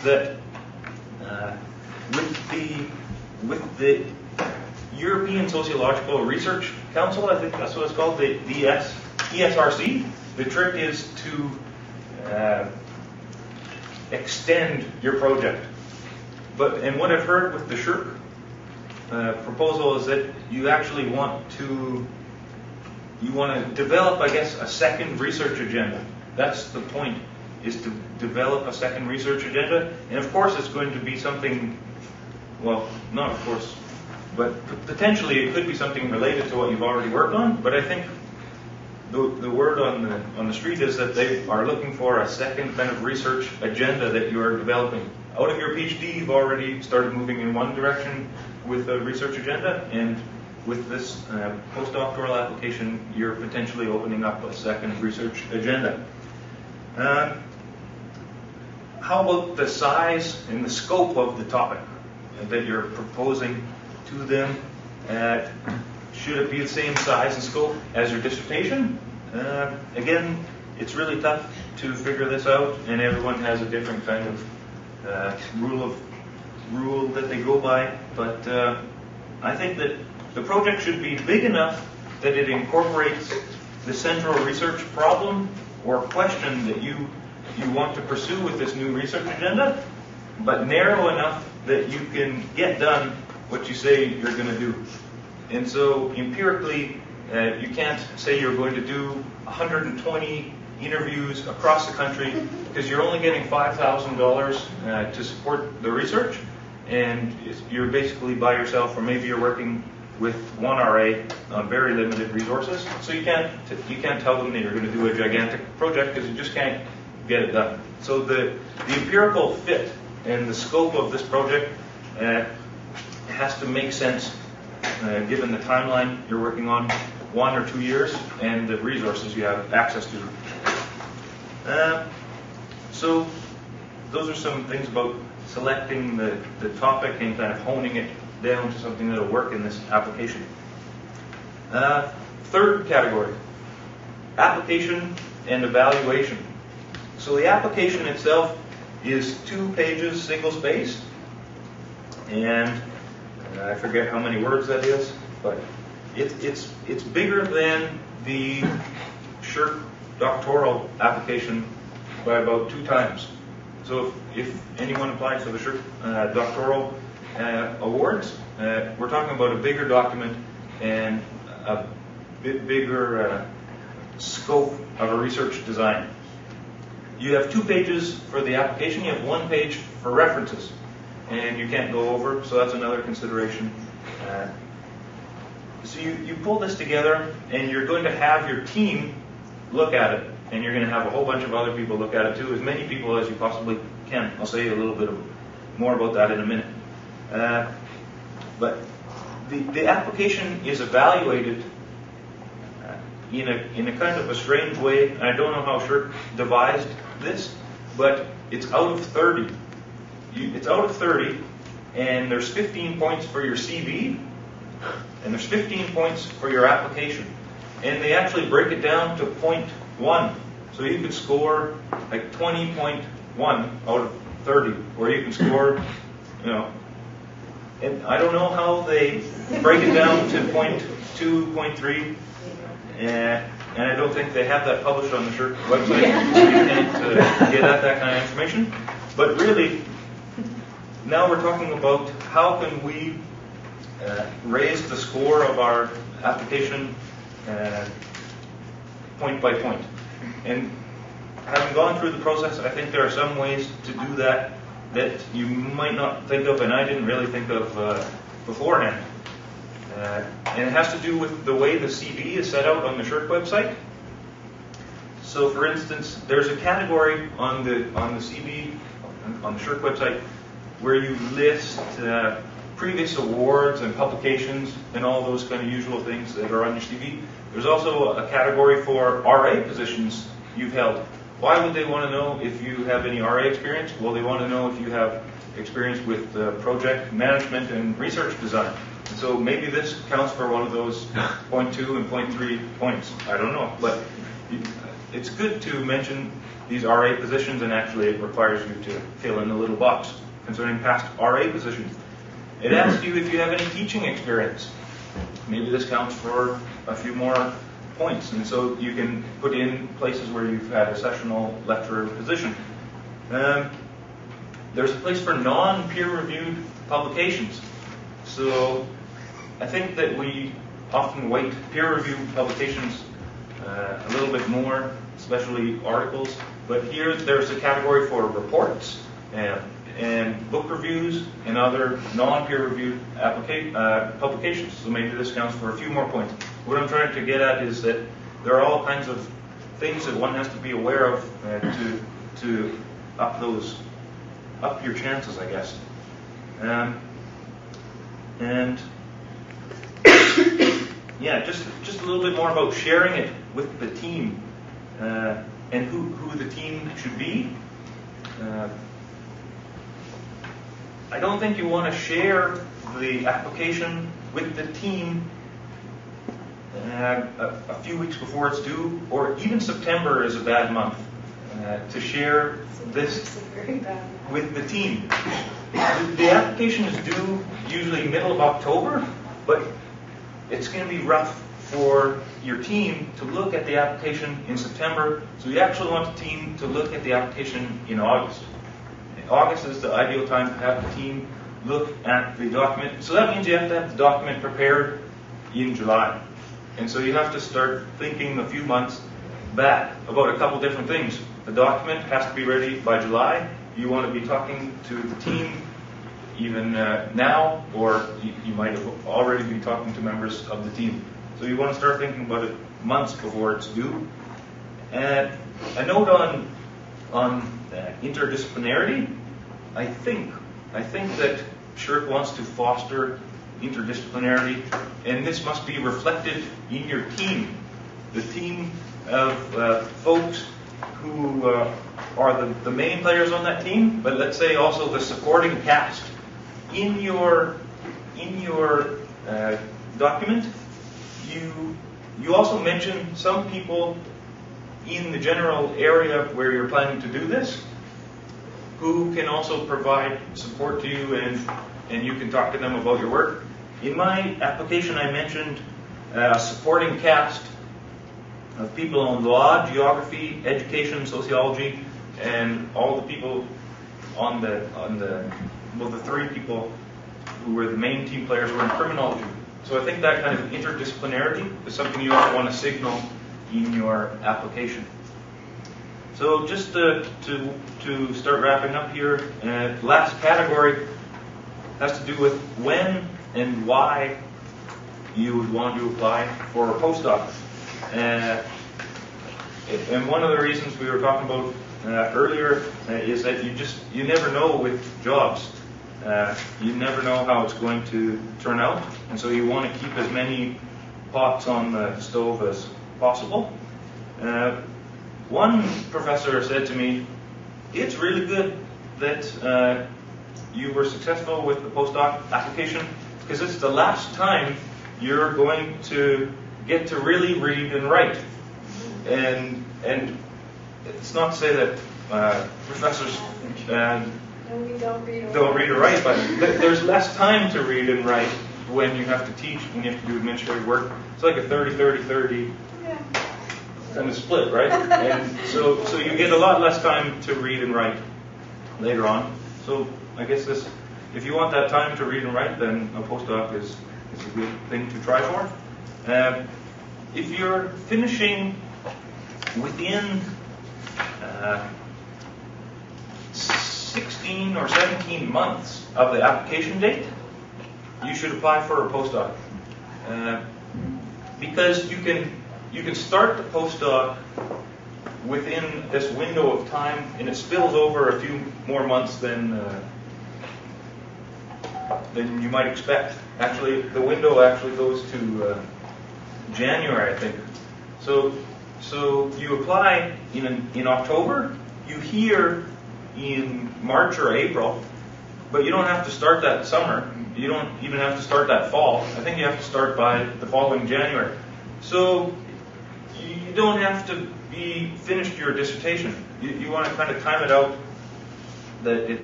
that with the European Sociological Research Council, I think that's what it's called, the ESRC, the trick is to extend your project. And what I've heard with the SHRC proposal is that you actually want to develop, I guess, a second research agenda. That's the point, is to develop a second research agenda. And of course it's going to be something, well, not of course, but potentially it could be something related to what you've already worked on. But I think the word on the street is that they are looking for a second kind of research agenda that you are developing. Out of your PhD, you've already started moving in one direction with a research agenda, and with this postdoctoral application, you're potentially opening up a second research agenda. How about the size and the scope of the topic that you're proposing to them? Should it be the same size and scope as your dissertation? Again, it's really tough to figure this out, and everyone has a different kind of rule that they go by. But I think that the project should be big enough that it incorporates the central research problem or question that you want to pursue with this new research agenda, but narrow enough that you can get done what you say you're going to do. And so empirically, you can't say you're going to do 120 interviews across the country because you're only getting $5,000 to support the research, and you're basically by yourself, or maybe you're working with one RA on very limited resources. So you can't tell them that you're going to do a gigantic project because you just can't get it done. So the empirical fit and the scope of this project has to make sense given the timeline you're working on, 1 or 2 years, and the resources you have access to. So those are some things about selecting the topic and kind of honing it down to something that will work in this application. Third category, application and evaluation. So the application itself is 2 pages, single-spaced, and I forget how many words that is, but it's bigger than the SHRC doctoral application by about 2 times. So if anyone applies for the SHRC doctoral awards, we're talking about a bigger document and a bit bigger scope of a research design. You have 2 pages for the application, you have 1 page for references, and you can't go over, so that's another consideration. So you pull this together, and you're going to have your team look at it, and you're going to have a whole bunch of other people look at it too, as many people as you possibly can. I'll say a little bit more about that in a minute. But the application is evaluated in a kind of a strange way, and I don't know how SHRC devised this, but it's out of 30. It's out of 30, and there's 15 points for your CV, and there's 15 points for your application. And they actually break it down to 0.1. So you could score like 20.1 out of 30, or you can score, and I don't know how they break it down to 0.2, 0.3, and I don't think they have that published on the SHRC website, so you can't get at that kind of information. But really, now we're talking about how can we raise the score of our application point by point. And having gone through the process, I think there are some ways to do that you might not think of, and I didn't really think of beforehand. And it has to do with the way the CV is set out on the SHRC website. So, for instance, there's a category on the CV on the SHRC website where you list previous awards and publications and all those kind of usual things that are on your CV. There's also a category for RA positions you've held. Why would they want to know if you have any RA experience? Well, they want to know if you have experience with project management and research design. And so maybe this counts for one of those 0.2 and 0.3 points. I don't know. But it's good to mention these RA positions, and actually it requires you to fill in a little box concerning past RA positions. It asks you if you have any teaching experience. Maybe this counts for a few more points, and so you can put in places where you've had a sessional lecturer position. There's a place for non-peer-reviewed publications. So I think that we often weight peer-reviewed publications a little bit more, especially articles. But here there's a category for reports and book reviews and other non-peer-reviewed publications. So maybe this counts for a few more points. What I'm trying to get at is that there are all kinds of things that one has to be aware of to up your chances, I guess. And yeah, just a little bit more about sharing it with the team and who the team should be. I don't think you want to share the application with the team a few weeks before it's due, or even September is a bad month to share this with the team. The application is due usually middle of October, but it's going to be rough for your team to look at the application in September, so you actually want the team to look at the application in August. August is the ideal time to have the team look at the document. So that means you have to have the document prepared in July. And so you have to start thinking a few months back about a couple different things. The document has to be ready by July. You want to be talking to the team even now, or you might already be talking to members of the team. So you want to start thinking about it months before it's due. And a note on interdisciplinarity. I think that SSHRC wants to foster interdisciplinarity, and this must be reflected in your team. The team of folks who are the main players on that team, but let's say also the supporting cast. In your document, you also mention some people in the general area where you're planning to do this, who can also provide support to you, and you can talk to them about your work. In my application, I mentioned a supporting cast of people on law, geography, education, sociology, and all the people on the three people who were the main team players were in criminology. So I think that kind of interdisciplinarity is something you also want to signal in your application. So just to start wrapping up here, the last category has to do with when and why you would want to apply for a postdoc. And one of the reasons we were talking about earlier is that you never know with jobs. You never know how it's going to turn out, and so you want to keep as many pots on the stove as possible. One professor said to me, "It's really good that you were successful with the postdoc application, because it's the last time you're going to get to really read and write." And it's not to say that professors don't read or write, but there's less time to read and write when you have to teach, when you have to do administrative work. It's like a 30-30-30 kind of split, right? And so you get a lot less time to read and write later on. So I guess if you want that time to read and write, then a postdoc is a good thing to try for. If you're finishing within 16 or 17 months of the application date, you should apply for a postdoc. Because you can start the postdoc within this window of time, and it spills over a few more months than you might expect. Actually, the window actually goes to January, I think. So you apply in October, you hear in March or April, but you don't have to start that summer. You don't even have to start that fall. I think you have to start by the following January. So you don't have to be finished your dissertation. You want to kind of time it out that it